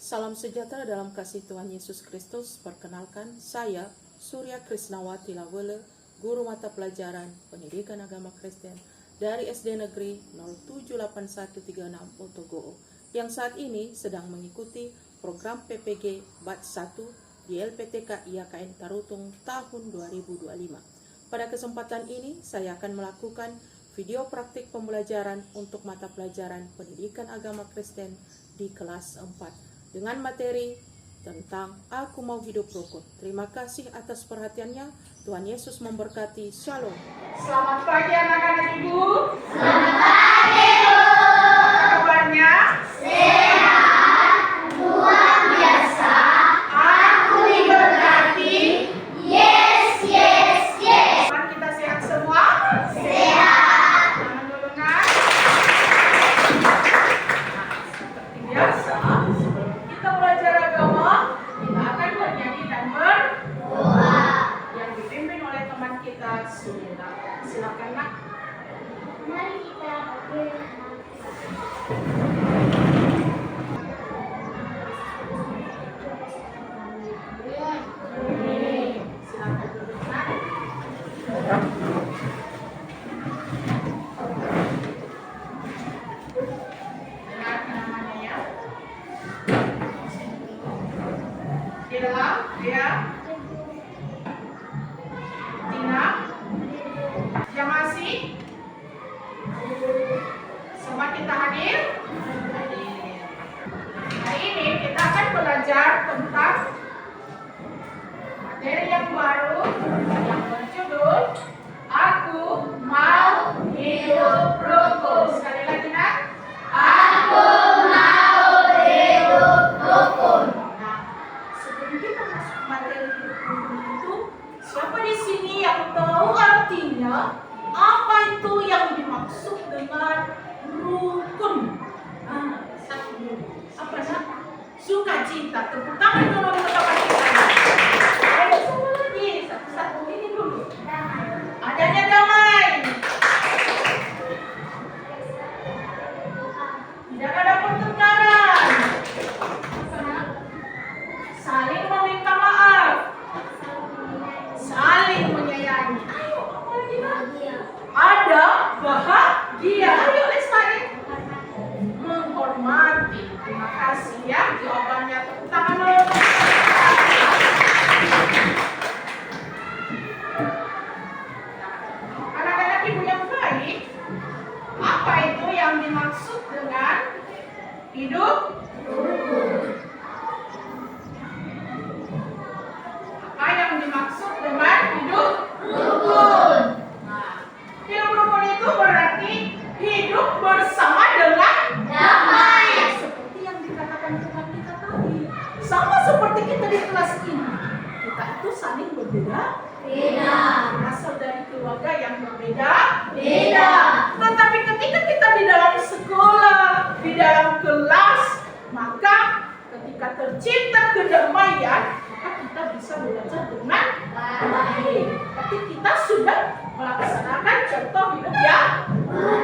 Salam sejahtera dalam kasih Tuhan Yesus Kristus. Perkenalkan, saya Surya Krisnawati Lawele, guru mata pelajaran Pendidikan Agama Kristen dari SD Negeri 078136 Otogo'o, yang saat ini sedang mengikuti program PPG Batch 1 di LPTK IAKN Tarutung tahun 2025. Pada kesempatan ini, saya akan melakukan video praktik pembelajaran untuk mata pelajaran Pendidikan Agama Kristen di kelas 4 dengan materi tentang Aku Mau Hidup Rukun. Terima kasih atas perhatiannya. Tuhan Yesus memberkati. Shalom. Selamat pagi anak-anak ibu. Selamat pagi, Bu. Apa kabarnya? Sehat, luar biasa. Aku diberkati. Yes, yes, yes. Teman kita sehat semua? Sehat. Jangan golongan. Seperti biasa, sebelum kita belajar agama, kita akan bernyanyi dan berdoa yang dipimpin oleh teman kita Sunda. Silakan nak. Mari kita berdoa. Silakan duduk nak. Dengar namanya ya. Ila, Dea, Tina, Jamasi. Semua kita hadir? Hadir. Hari ini kita akan belajar tentang materi yang baru yang berjudul Aku Mau Hidup Rukun. Sekali lagi nak. Aku mau hidup rukun. Nah, sebelum kita masuk materi hidup rukun itu, siapa di sini yang tahu artinya apa itu yang dimaksud dengan rukun? Satu dulu. Apa nak? Sukacita. Tepuk tangan dulu untuk teman kita. Ayo sama lagi. Satu-satu ini dulu. Adanya damai. Tidak ada pertengkaran. Saling meminta maaf. Saling menyayangi. Ayo, apa lagi nak? Ada bahagia. Ayo, lestari. Menghormati. Terima kasih ya. Jawabannya tepuk tangan dulu. Anak-anak ibu yang baik, apa itu yang dimaksud dengan hidup rukun? Apa yang dimaksud dengan hidup rukun? Nah, hidup rukun itu berarti hidup bersama dengan damai. Seperti yang dikatakan Tuhan kita tadi. Sama seperti kita di kelas ini. Kita itu saling berbeda. Beda. Berasal dari keluarga yang berbeda. Beda. Tetapi ketika kita di dalam sekolah, di dalam kelas, maka ketika tercipta kedamaian, maka kita bisa belajar dengan baik. Tapi kita sudah melaksanakan contoh hidup yang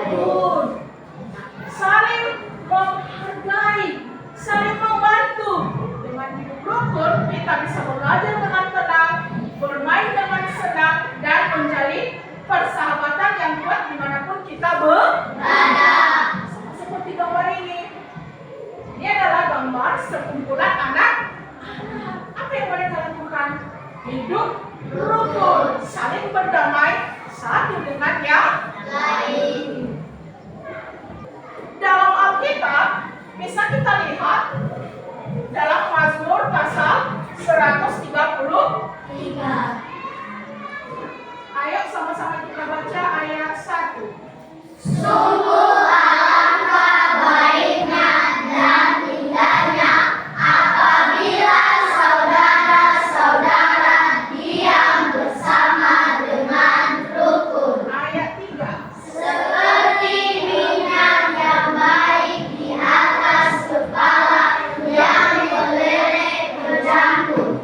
rukun. Saling menghargai, saling membantu. Dengan hidup rukun, kita bisa belajar dengan tenang, bermain dengan senang, dan menjalin persahabatan yang kuat dimanapun kita berada. Sama seperti gambar ini. Ini adalah gambar sekumpulan anak-anak. Apa yang mereka lakukan? Hidup rukun, saling berdamai satu dengan yang lain. Dalam Alkitab bisa kita lihat dalam Mazmur pasal 133. Ayo sama-sama kita baca ayat 1. Sungguh alangkah baiknya dan indahnya apabila saudara-saudara diam bersama dengan rukun. Ayat 3. Seperti minyak yang baik di atas kepala yang meleleh ke jangkut,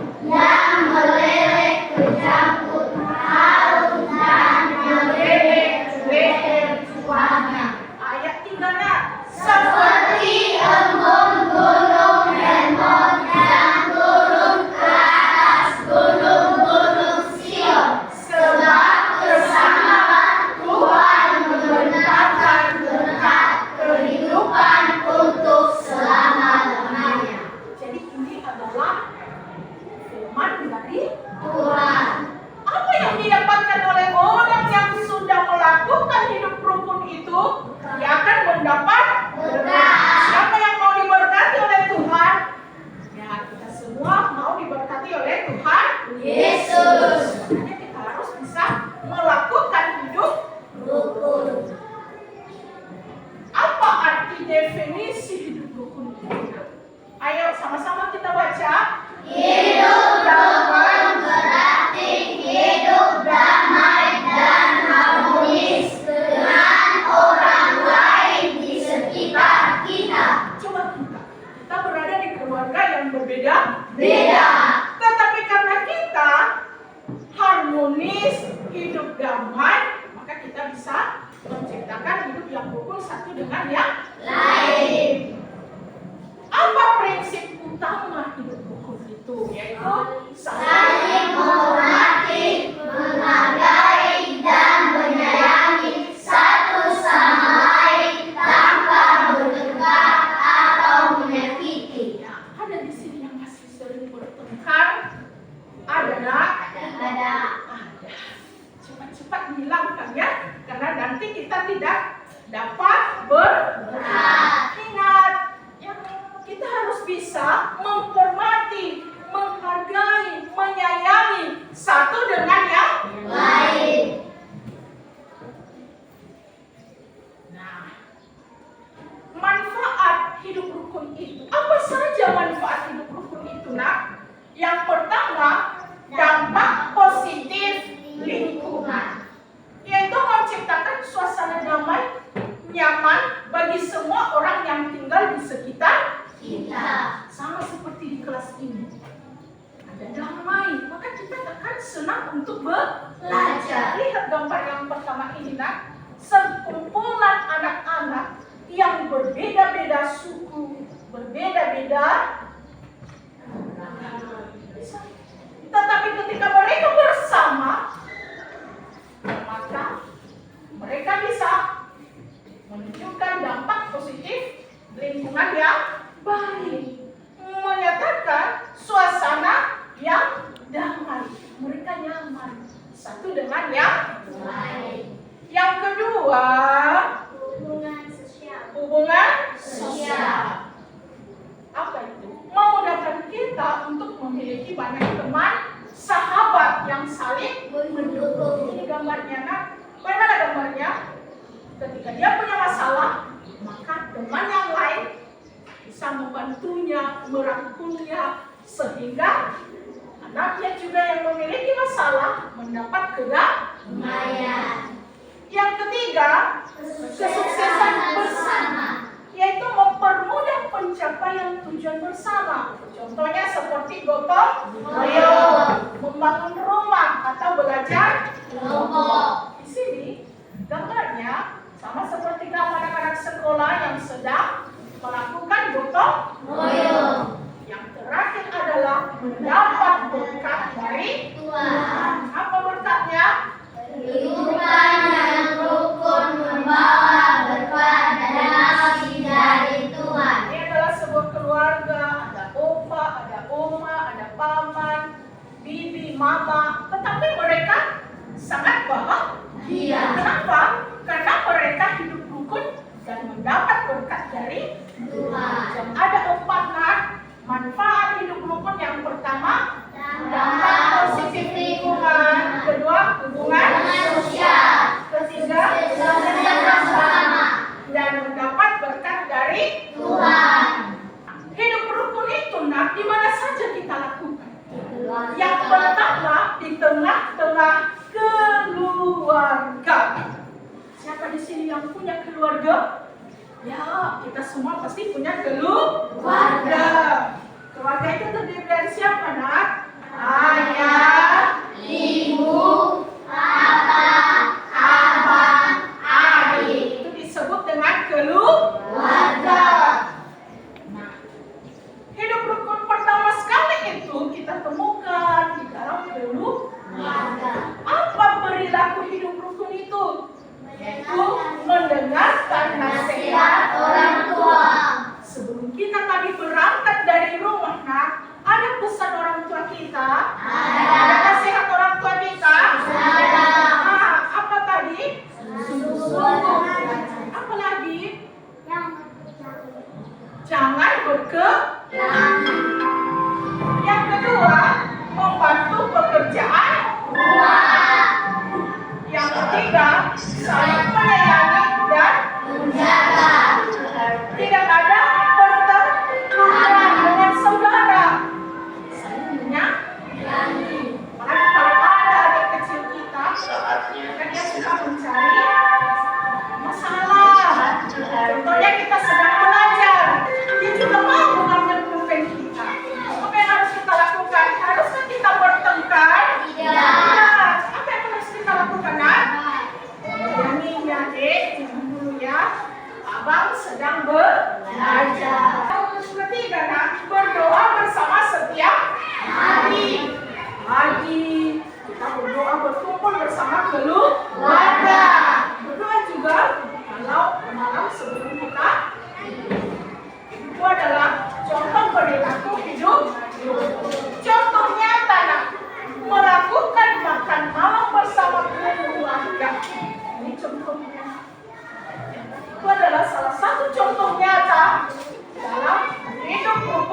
harum dan meleleh cuek cuahnya. yang berbeda? Beda. Tetapi karena kita harmonis, hidup damai, maka kita bisa menciptakan hidup yang rukun satu dengan yang Lain. Apa prinsip utama hidup rukun itu? Yaitu Saling menghormati, menghargai, dan menyayangi satu sama lain tanpa bertengkar atau menyakiti. Ya, ada di sini yang masih sering bertengkar. Ada nak? Ada. Ada. Cepat-cepat hilangkan ya, karena nanti kita tidak dapat berat. Ingat, yang kita harus bisa menghormati, menghargai, menyayangi satu dengan yang Lain. Nah, manfaat hidup rukun itu. Apa saja manfaat hidup rukun itu, nak? Yang pertama, dampak positif lingkungan, yaitu menciptakan suasana damai, nyaman bagi semua orang yang tinggal di sekitar Kita. sama seperti di kelas ini. Ada damai, maka kita akan senang untuk belajar. Lihat gambar yang pertama ini, nak. Sekumpulan anak-anak yang berbeda-beda suku, berbeda-beda agama. Tetapi ketika mereka bersama, maka mereka bisa menunjukkan dampak positif lingkungan yang baik, menyatakan suasana yang damai, mereka nyaman satu dengan yang Lain. yang kedua, Hubungan sosial. hubungan Sosial. Apa itu? Memudahkan kita untuk memiliki banyak teman, sahabat yang saling Mendukung. Ini gambarnya, nak. Bagaimana gambarnya? Ketika dia punya masalah, maka teman yang lain bisa membantunya, merangkulnya, sehingga anaknya juga yang memiliki masalah mendapat Lumayan. Yang ketiga, kesuksesan bersama, yaitu mempermudah pencapaian tujuan bersama. Contohnya seperti gotong royong, membangun rumah atau belajar Kelompok. Di sini gambarnya sama seperti anak-anak sekolah yang sedang melakukan gotong Royong. Yang terakhir adalah mendapat berkat dari Tuhan. Apa berkatnya? Kehidupan yang rukun membawa berkat dan kasih dari Tuhan. Ini adalah sebuah keluarga, ada opa, ada oma, ada paman, bibi, mama, tetapi mereka sangat bahagia. Kenapa? Karena mereka hidup rukun dan mendapat berkat dari Tuhan. Dan ada 4 manfaat hidup rukun. Yang pertama, dampak positif lingkungan. Kedua, hubungan Sosial. Ketiga, Sukses bersama. dan mendapat berkat dari Tuhan. hidup rukun itu, nak, di mana saja kita lakukan. Yang pertama, di tengah-tengah keluarga. Siapa di sini yang punya keluarga? Ya, kita semua pasti punya keluarga. Keluarga itu terdiri dari siapa, nak? Ayah, Ibu, Bapak, Abang, Adik. itu disebut dengan keluarga. Nah, hidup rukun pertama sekali itu kita temukan di dalam keluarga. Apa perilaku hidup rukun itu? Yaitu mendengarkan nasihat orang tua. Sebelum kita tadi berangkat dari rumah, nak, ada pesan orang tua kita, ada nasihat orang tua kita. Ada. Nah, apa tadi? Sungguh. Apa lagi? Jangan berkelahi. Yang kedua, membantu pekerjaan rumah. Yang ketiga, saling menyayangi dan Menjaga. tidak ada pertengkaran dengan saudara. Saling menyayangi. Apalagi kalau ada adik kecil kita, maka dia suka mencari masalah. Contohnya kita sedang belajar, dia juga mau mengambil pulpen kita.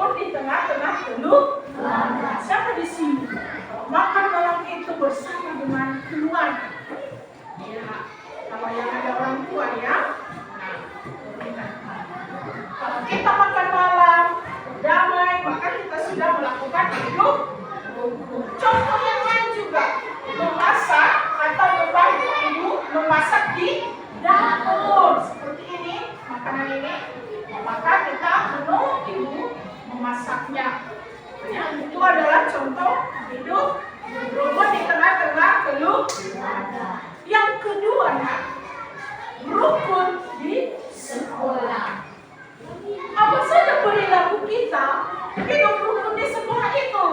berkumpul di tengah-tengah keluarga. Siapa di sini? Makan malam itu bersama dengan keluarga. Ya, kalau yang ada orang tua ya. Kalau kita makan malam damai, maka kita sudah melakukan hidup rukun. Contoh yang lain juga, memasak atau membantu ibu memasak di dapur seperti ini, makanan ini, maka kita menolong ibu memasaknya. Itu adalah contoh hidup rukun di tengah-tengah keluarga. Yang kedua, rukun di sekolah. Apa saja perilaku kita hidup rukun di sekolah itu?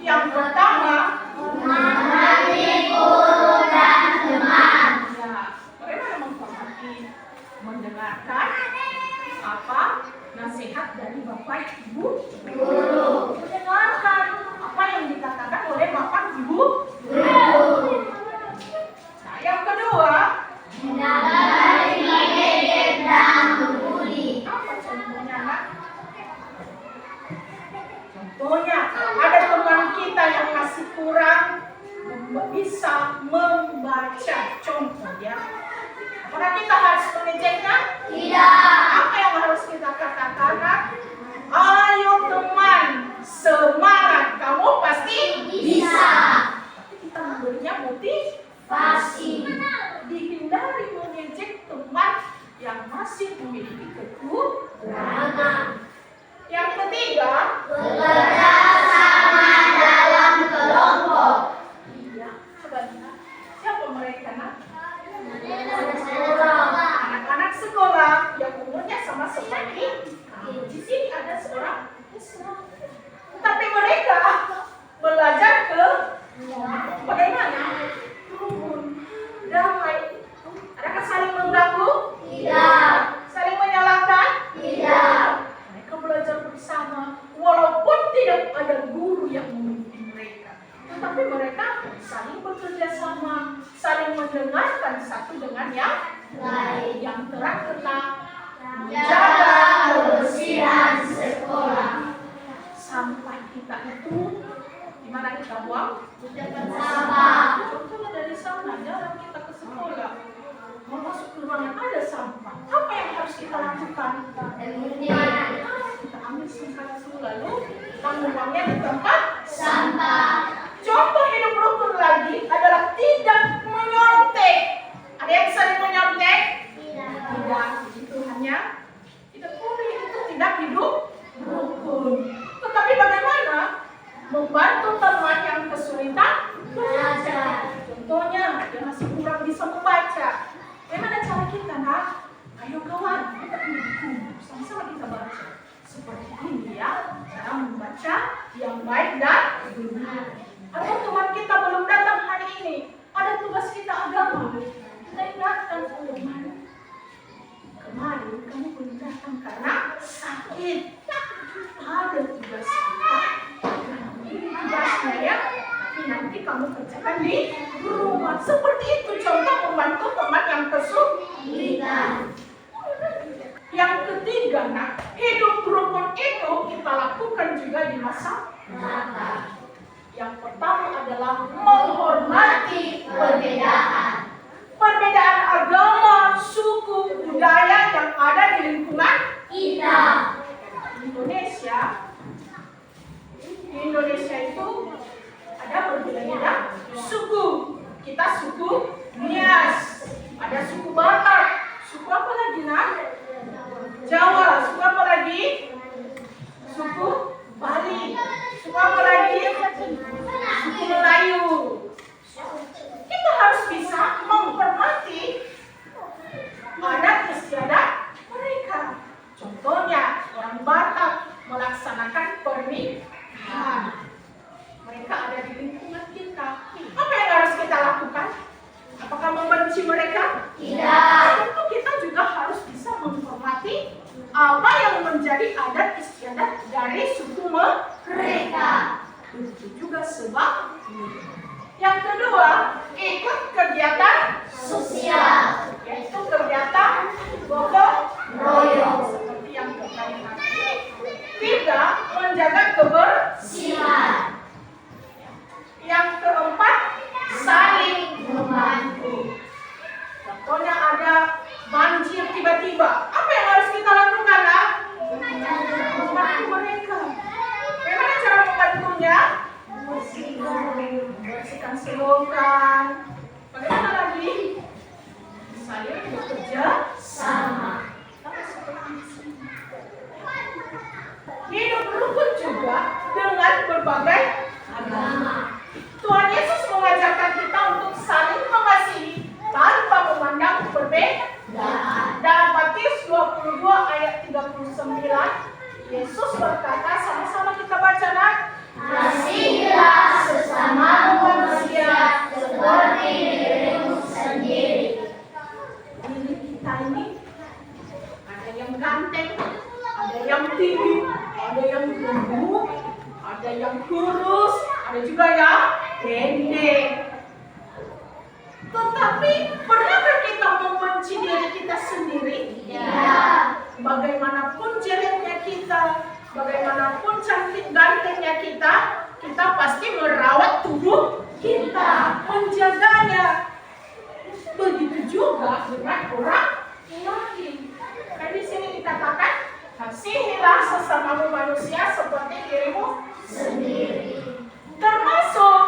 Yang pertama, menghormati guru dan teman. ya, bagaimana menghormati, mendengarkan apa nasihat dari bapak ibu Guru. mendengarkan apa yang dikatakan oleh bapak ibu Guru. Nah, yang kedua, Hindari mengejek dan membuli. apa contohnya, Nak? Contohnya, ada teman kita yang masih kurang bisa membaca. Contoh ya. Apakah kita harus mengejeknya? Tidak. Apa yang harus kita katakan, Nak? Ayo teman, semangat, kamu pasti Bisa. Tapi kita memberinya Pasti. dihindari mengejek teman yang masih memiliki kekurangan. Yang ketiga, Bekerja sama dalam kelompok. iya, coba lihat. Siapa mereka, Nak? Sekolah. Anak-anak sekolah yang umurnya sama seperti kamu. Di sini ada seorang Islam. Tapi mereka belajar ke bagaimana? Rukun, damai. Adakah saling mengganggu? Tidak. Saling menyalahkan? Tidak. Mereka belajar bersama, walaupun tidak ada guru yang memimpin mereka. Tetapi mereka saling bekerja sama, saling mendengarkan satu dengan yang lain. Yang terakhir, Jaga kebersihan sekolah. sampah kita itu di mana kita buang? Sampah. Contohnya dari sana, jalan kita ke sekolah, mau masuk ke ruangan ada sampah. Apa yang harus kita lakukan? Kita ambil sampah itu lalu kita membuangnya di tempat Sampah. Contoh hidup rukun lagi adalah tidak menyontek. Ada yang sering menyontek? Tidak. Itu hanya tidak boleh, itu tidak hidup rukun. Tetapi bagaimana membantu teman yang kesulitan belajar? Contohnya dia masih kurang bisa membaca. Bagaimana cara kita, Nak? Ayo kawan, kita ambil buku, sama-sama kita baca. Seperti ini ya, cara membaca yang baik dan benar. Atau teman kita belum datang hari ini, ada tugas kita agama. Kita ingatkan, oh kemarin kamu belum datang karena sakit. Ada tugas kita. Ini tugasnya ya, tapi nanti kamu kerjakan di rumah. Seperti itu contoh membantu teman yang kesulitan. Yang ketiga, Nak, hidup rukun itu kita lakukan juga di masa Natal. Yang pertama adalah menghormati Perbedaan. perbedaan agama, suku, budaya yang ada di lingkungan Kita. Di Indonesia itu ada berbeda-beda suku. Kita suku Nias, ada suku Batak, suku apa lagi, Nak? Jawa, suku apa lagi? Suku Bali, suku apa lagi? Suku Melayu. Kita harus bisa menghormati adat istiadat mereka. Contohnya, orang Batak melaksanakan pernikahan. Mereka ada di lingkungan kita. Apa yang harus kita lakukan? Apakah membenci mereka? Tidak. Tentu kita juga harus bisa menghormati apa yang menjadi adat istiadat dari suku mereka. Itu juga sebab yang kedua, ikut kegiatan Sosial. yaitu kegiatan gotong Royong. seperti yang terkait tadi. Tiga, menjaga kebersihan. Yang keempat, saling membantu. Contohnya ada banjir tiba-tiba. Apa yang harus kita lakukan, Nak? Membantu mereka. Bagaimana cara membantunya? Bersihkan selokan. Bagaimana lagi? Saling bekerja sama. Hidup rukun juga dengan berbagai agama. Tuhan Yesus mengajarkan kita untuk saling mengasihi tanpa memandang perbedaan. Dalam Matius 22 ayat 39, Yesus berkata, sama-sama kita baca, Nak. Kasihilah sesama manusia seperti dirimu sendiri. Diri kita ini ada yang ganteng, ada yang tinggi, ada yang gemuk, ada yang kurus, ada juga yang pendek. Tetapi pernahkah kita membenci diri kita sendiri? Ya. Bagaimanapun jeleknya kita, bagaimanapun cantik gantengnya kita, kita pasti merawat tubuh kita, menjaganya. Begitu juga dengan orang lain. Kan di sini dikatakan, kasihilah sesamamu manusia seperti dirimu sendiri. Termasuk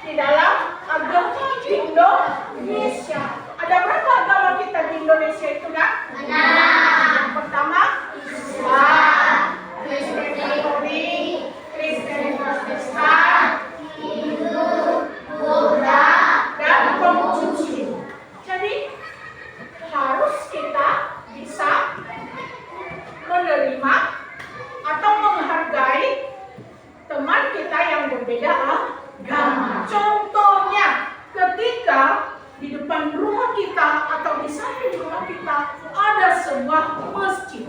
di dalam agama di Indonesia. Ada berapa agama kita di Indonesia itu, Nak? 6. Yang pertama, Islam, Kristen Katolik, Kristen Protestan, Hindu, Buddha, dan Konghucu. Jadi harus kita bisa menerima atau menghargai teman kita yang berbeda agama. Contohnya, ketika di depan rumah kita atau di samping rumah kita ada sebuah masjid,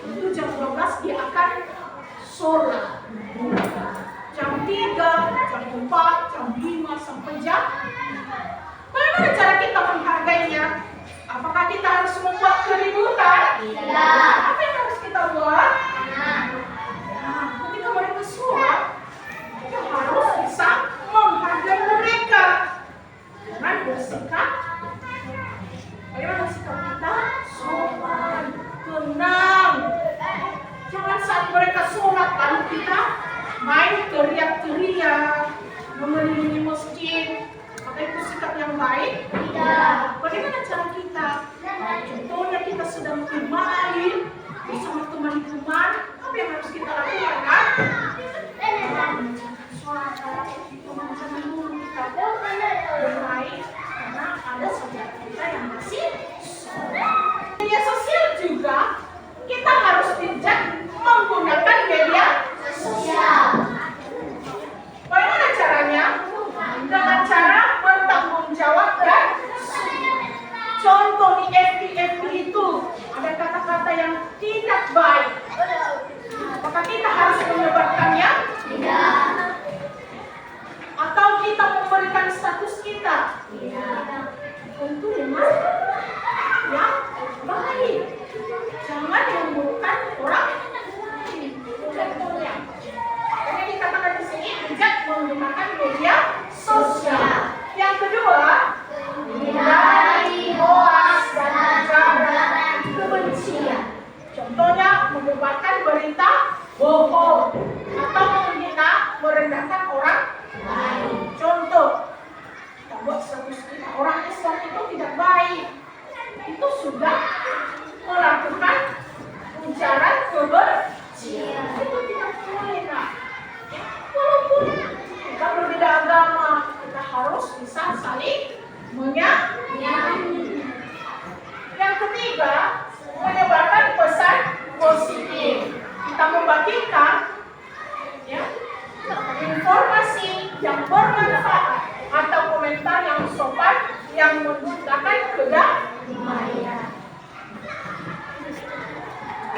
itu jam 12 dia akan sholat. Jam 3, jam 4, jam 5 sampai jam. Bagaimana cara kita menghargainya? Apakah kita harus membuat keributan? Tidak. Apa yang harus kita buat? Nah, Ketika mereka sholat, kita harus bisa menghargai mereka dengan bersikap. Bagaimana sikap kita? Sopan, tenang. Jangan saat mereka sholat lalu kita main teriak-teriak, mengelilingi masjid. Apa itu sikap yang baik? tidak. Bagaimana cara kita? Contohnya kita sedang bermain bersama teman-teman, apa yang harus kita lakukan, kan? Suara teman-teman dulu kita bermain karena ada saudara kita yang masih sholat. Media sosial juga kita harus bijak menggunakan media Sosial. Bagaimana caranya? Dengan cara bertanggung jawab dan contoh di FB itu ada kata-kata yang tidak baik. Apakah kita harus menyebarkannya? Tidak. Atau kita memberikan status kita? Tidak. Tentu dengan yang baik. Jangan memburukan orang lain. Contohnya, ini dikatakan di sini bijak menggunakan media sosial. Yang kedua, hindari hoaks dan ujaran kebencian. Contohnya menyebarkan berita bohong atau menghina, merendahkan orang lain. Contoh, kita buat status kita orang Islam itu tidak baik. Itu sudah melakukan ujaran kebencian. Itu tidak boleh, Nak. Walaupun kita berbeda agama, kita harus bisa saling menyayangi. Yang ketiga, menyebarkan pesan positif. Kita membagikan informasi yang bermanfaat atau komentar yang sopan yang menciptakan kedamaian.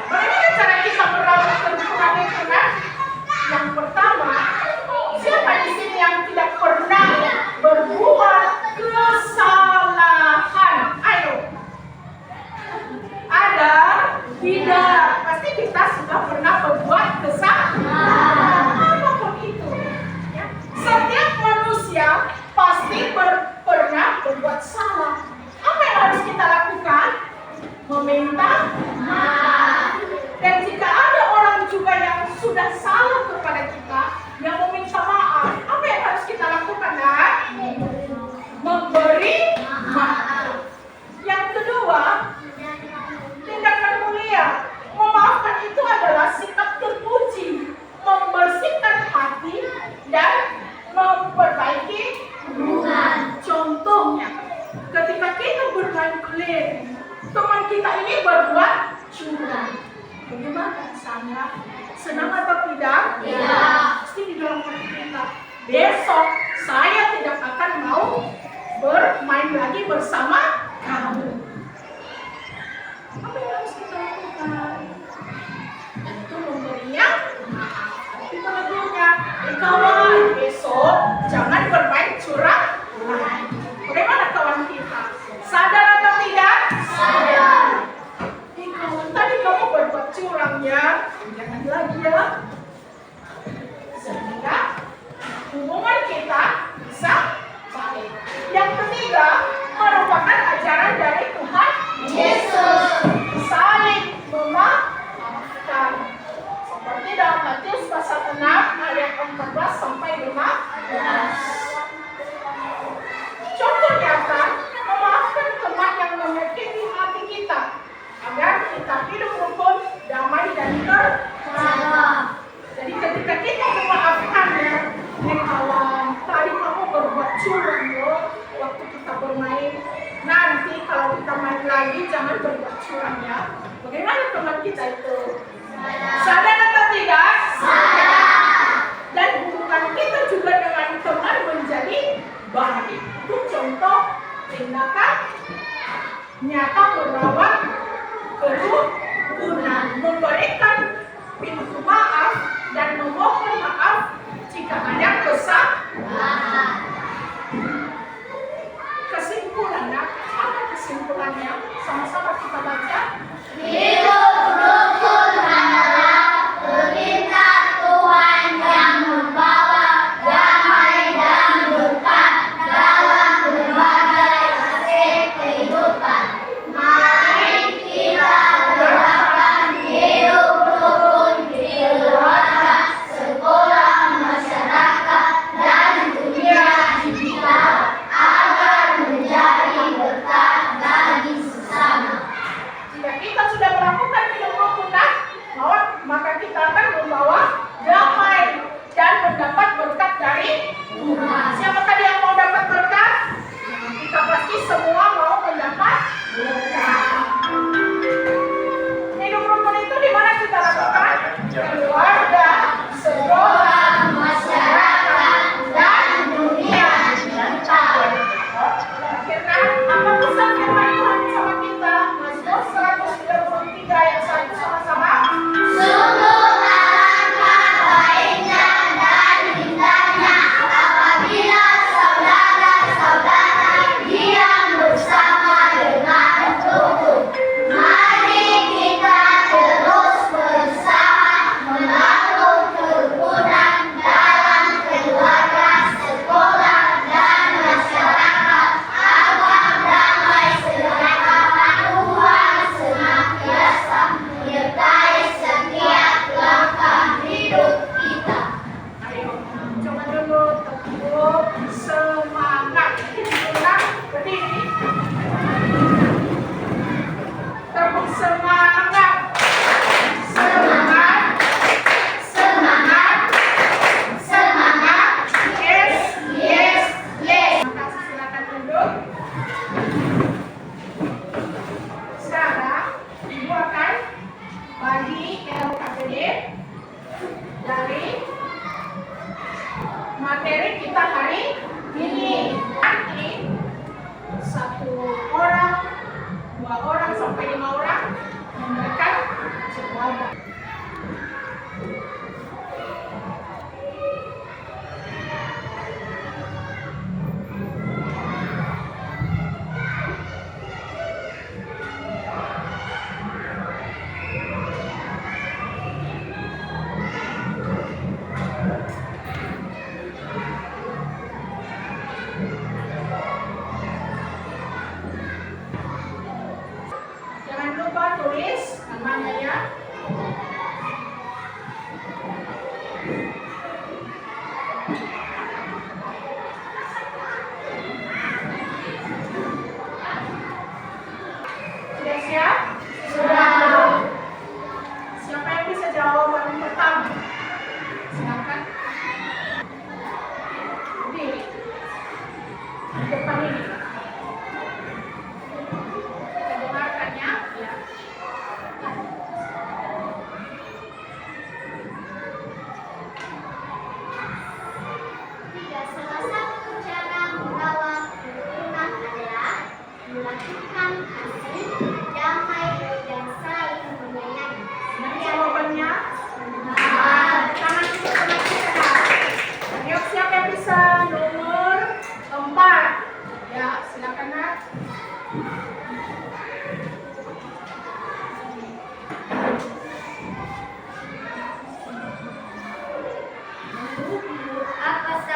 Bagaimana cara kita merawat kerukunan itu, kan? Yang pertama, siapa di sini yang tidak pernah berbuat kesalahan? Ayo. Ada? Tidak. Pasti kita sudah pernah berbuat kesalahan. Senang atau tidak? Tidak. Pasti di dalam hati kita. Besok saya tidak akan mau bermain lagi bersama kamu. Apa yang harus kita lakukan? Itu memberinya maaf. Tapi menegurnya, kawan, besok jangan bermain curang lagi. Bagaimana kawan kita? Sadar atau tidak? Sadar. Kawan, tadi kamu berbuat curang ya. Jangan lagi ya. Sehingga hubungan kita bisa baik. Yang ketiga, merupakan ajaran dari Tuhan Yesus. saling memaafkan. Seperti dalam Matius pasal 6 ayat 14 sampai 15. Contoh nyata, memaafkan teman yang menyakiti hati kita agar kita hidup rukun, damai dan Jaga. jadi ketika kita memaafkannya, kawan, tadi kamu berbuat curang loh waktu kita bermain. Nanti kalau kita main lagi jangan berbuat curang ya. Bagaimana teman kita itu? Sadar atau tidak? Sadar. Dan hubungan kita juga dengan teman menjadi baik. Itu contoh tindakan nyata merawat kerukunan, memberikan pintu maaf dan memohon maaf jika ada kesalahan. Kesimpulannya, apa kesimpulannya? Sama-sama kita baca. Hidup rukun adalah perintah Tuhan yang membawa damai dan berkat dalam berbagai aspek kehidupan. Mari kita terapkan hidup rukun di keluarga, sekolah, masyarakat, dan dunia digital agar menjadi berkat bagi sesama. Jika kita sudah melakukan hidup rukunan, maka kita akan membawa damai dan mendapat berkat dari Tuhan. Siapa tadi yang mau dapat berkat? Kita pasti semua mau mendapat berkat. Hidup rukun itu di mana kita lakukan? Keluarga, sekolah, masyarakat, dan dunia digital. Akhirnya, apa pesan firman Tuhan sama kita? Mazmur 193 ayat 1 sama-sama. Sungguh alangkah baiknya dan indahnya apabila saudara-saudara diam bersama dengan rukun. Mari kita terus berusaha membangun kerukunan dalam keluarga, sekolah, dan masyarakat agar damai sejahtera Tuhan senantiasa menyertai setiap langkah hidup kita. Ayo, coba dulu tepuk semangat. Ulang, berdiri. Tepuk semangat. Semangat. Semangat, semangat, Yes. yes, yes. Terima kasih, silakan duduk. Sekarang Ibu akan bagi LKPD dari materi kita hari ini. Nanti 1 orang, 2 orang sampai 5 orang memberikan jawaban. Jangan lupa tulis namanya ya.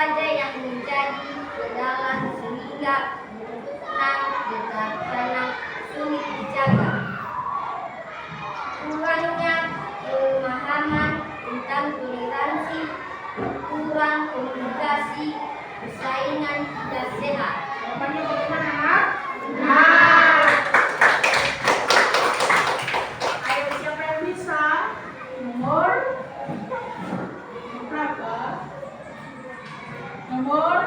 saja yang menjadi kendala sehingga tenang dekat tanah sulit dijaga. Kurangnya pemahaman tentang toleransi, kurang komunikasi, persaingan tidak sehat. Jawabannya bagaimana? Nah. Ayo siapa yang bisa? Nomor berapa? Nomor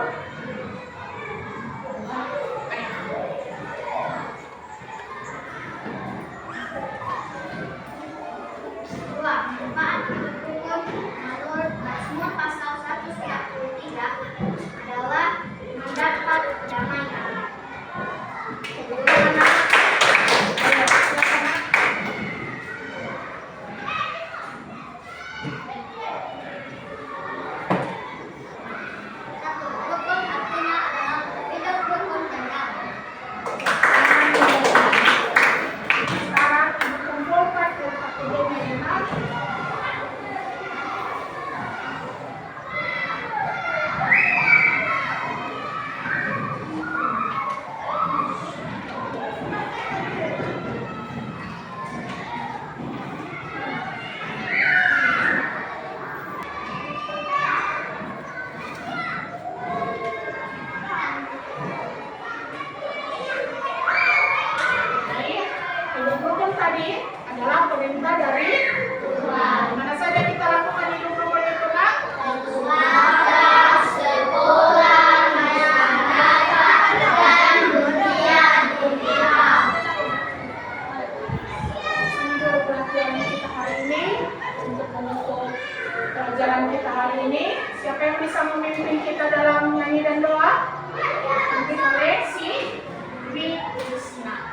Dua, manfaat hidup rukun menurut Mazmur pasal 193 adalah mendapat damai. bagaimana? Ayo silakan. Satu, rukun artinya adalah hidup rukun dan damai. Sekarang dikumpulkan ke kategori benar. Jadi, hidup rukun tadi adalah perintah dari Tuhan. Mana saja kita lakukan hidup rukun itu, Nak? Untuk pelajaran kita hari ini, untuk menutup pelajaran kita hari ini, siapa yang bisa memimpin kita dalam nyanyi dan doa? Nanti oleh si Bibi Krisna.